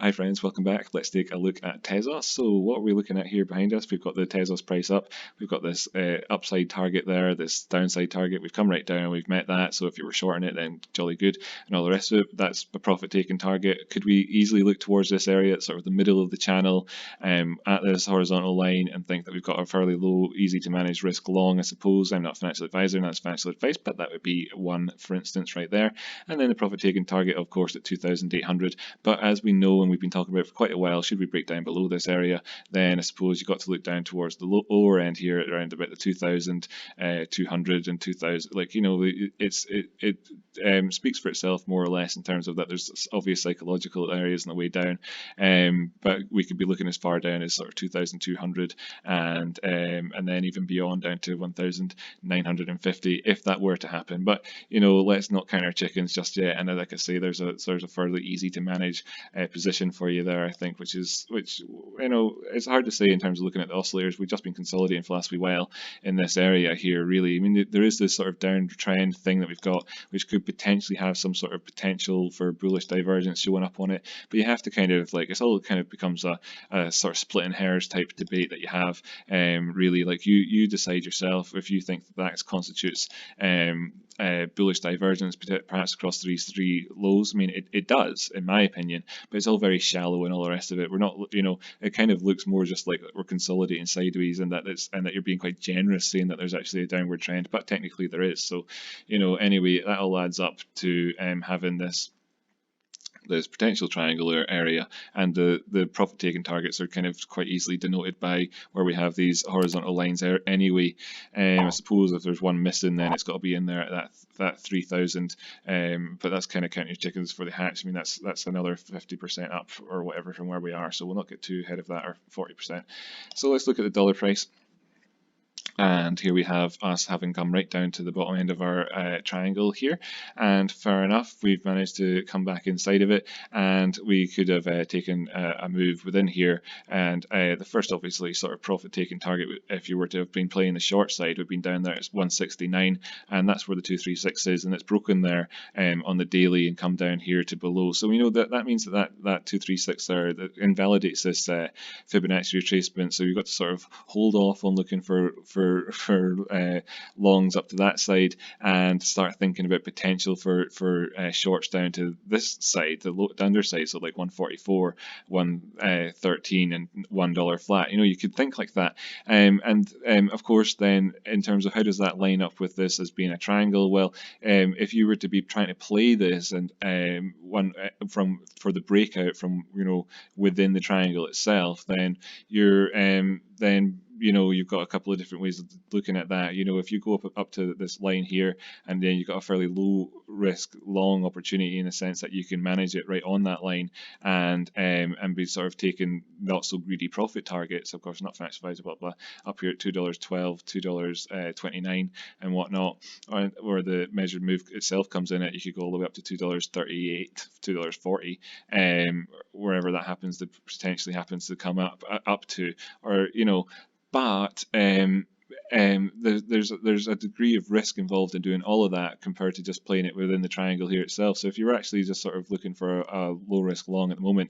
Hi friends, welcome back. Let's take a look at Tezos. So what are we looking at here behind us? We've got the Tezos price up. We've got this upside target there, this downside target. We've come right down, we've met that. So if you were shorting it, then jolly good. And all the rest of it, that's a profit taking target. Could we easily look towards this area at sort of the middle of the channel at this horizontal line and think that we've got a fairly low, easy to manage risk long, I suppose. I'm not a financial advisor and that's financial advice, but that would be one, for instance, right there. And then the profit taking target, of course, at 2,800. But as we know, and we've been talking about it for quite a while, should we break down below this area, then I suppose you've got to look down towards the lower end here at around about the 2,200 and 2,000. Like, you know, it speaks for itself more or less in terms of that there's obvious psychological areas on the way down, but we could be looking as far down as sort of 2,200 and then even beyond down to 1,950 if that were to happen. But you know, let's not count our chickens just yet. And like I say, there's a fairly easy to manage position for you there, I think, which you know, it's hard to say in terms of looking at the oscillators. We've just been consolidating for the last wee while in this area here, really. I mean, there is this sort of downtrend thing that we've got, which could potentially have some sort of potential for bullish divergence showing up on it. But you have to kind of like, it's all kind of becomes a sort of splitting hairs type debate that you have. Really, like you decide yourself if you think that constitutes bullish divergence, perhaps across these three lows. I mean, it does, in my opinion, but it's all very shallow and all the rest of it. We're not, you know, it kind of looks more just like we're consolidating sideways, and that you're being quite generous saying that there's actually a downward trend, but technically there is. So, you know, anyway, that all adds up to having this potential triangular area, and the profit taking targets are kind of quite easily denoted by where we have these horizontal lines there anyway. I suppose if there's one missing, then it's got to be in there at that 3,000, but that's kind of counting your chickens for the hatch. I mean, that's another 50% up or whatever from where we are, so we'll not get too ahead of that, or 40%. So let's look at the dollar price. And here we have us having come right down to the bottom end of our triangle here, and fair enough, we've managed to come back inside of it, and we could have taken a move within here. And the first obviously sort of profit taking target, if you were to have been playing the short side, would have been down there at 169, and that's where the 236 is, and it's broken there on the daily and come down here to below. So we know that means that 236 there that invalidates this Fibonacci retracement. So you've got to sort of hold off on looking for longs up to that side and start thinking about potential for shorts down to this side, the underside, so like 144, 113 and $1 flat. You know, you could think like that, and of course then in terms of how does that line up with this as being a triangle, well, if you were to be trying to play this and for the breakout from, you know, within the triangle itself, then you're you know, you've got a couple of different ways of looking at that. You know, if you go up to this line here, and then you've got a fairly low risk long opportunity in the sense that you can manage it right on that line, and be sort of taking not so greedy profit targets, of course not financial advisor, blah blah, up here at $2.12, $2.29 and whatnot, or the measured move itself comes in at, you could go all the way up to $2.38, $2.40, wherever that happens to potentially happens to come up to, or you know. But there's a degree of risk involved in doing all of that compared to just playing it within the triangle here itself. So if you're actually just sort of looking for a low risk long at the moment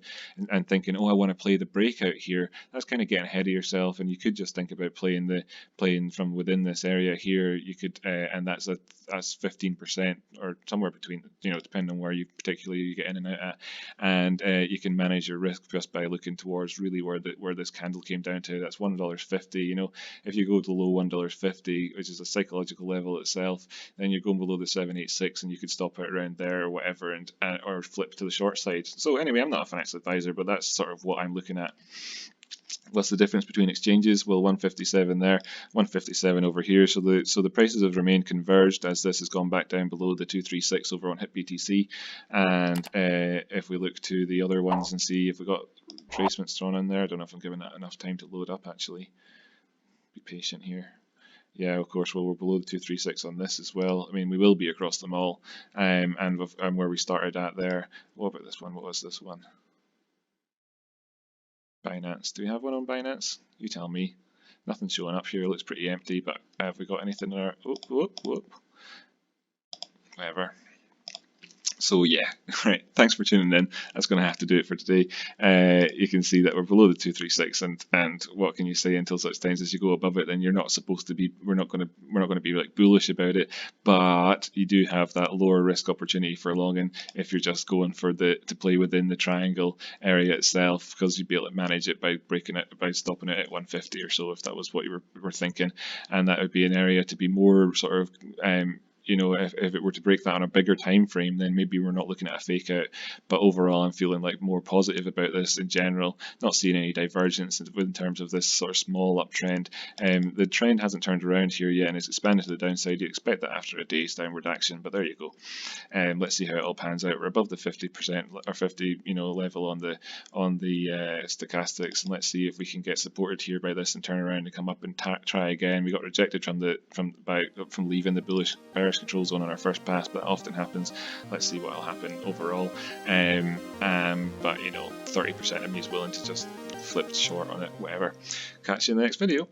and thinking, oh, I want to play the breakout here, that's kind of getting ahead of yourself. And you could just think about playing from within this area here. You could, and that's 15% or somewhere between, you know, depending on where you particularly get in and out at. And you can manage your risk just by looking towards really where this candle came down to. That's $1.50. You know, if you go to low $1.50, which is a psychological level itself, then you're going below the 786, and you could stop out around there or whatever, and or flip to the short side. So anyway, I'm not a financial advisor, but that's sort of what I'm looking at. What's the difference between exchanges? Well, 157 there, 157 over here. So the prices have remained converged as this has gone back down below the 236 over on HitBTC. And if we look to the other ones and see if we got retracements thrown in there, I don't know if I'm giving that enough time to load up actually. Be patient here. Yeah, of course, well, we're below the 236 on this as well. I mean, we will be across them all, and where we started at there. What about this one? What was this one? Binance. Do we have one on Binance? You tell me. Nothing's showing up here. It looks pretty empty, but have we got anything in our... Whoop. whatever. So yeah, right. Thanks for tuning in. That's going to have to do it for today. You can see that we're below the 236, and what can you say until such times as you go above it? Then you're not supposed to be. We're not going to be like bullish about it, but you do have that lower risk opportunity for longing if you're just going for to play within the triangle area itself, because you'd be able to manage it by breaking it, by stopping it at 150 or so, if that was what you were thinking, and that would be an area to be more sort of if it were to break that on a bigger time frame, then maybe we're not looking at a fake out. But overall, I'm feeling like more positive about this in general. Not seeing any divergence in terms of this sort of small uptrend. The trend hasn't turned around here yet, and it's expanded to the downside. You expect that after a day's downward action, but there you go. Let's see how it all pans out. We're above the 50% or 50 level on the stochastics, and let's see if we can get supported here by this and turn around and come up and try again. We got rejected from leaving the bearish control zone on our first pass, but that often happens. Let's see what will happen overall. But 30% of me is willing to just flip short on it. Whatever. Catch you in the next video.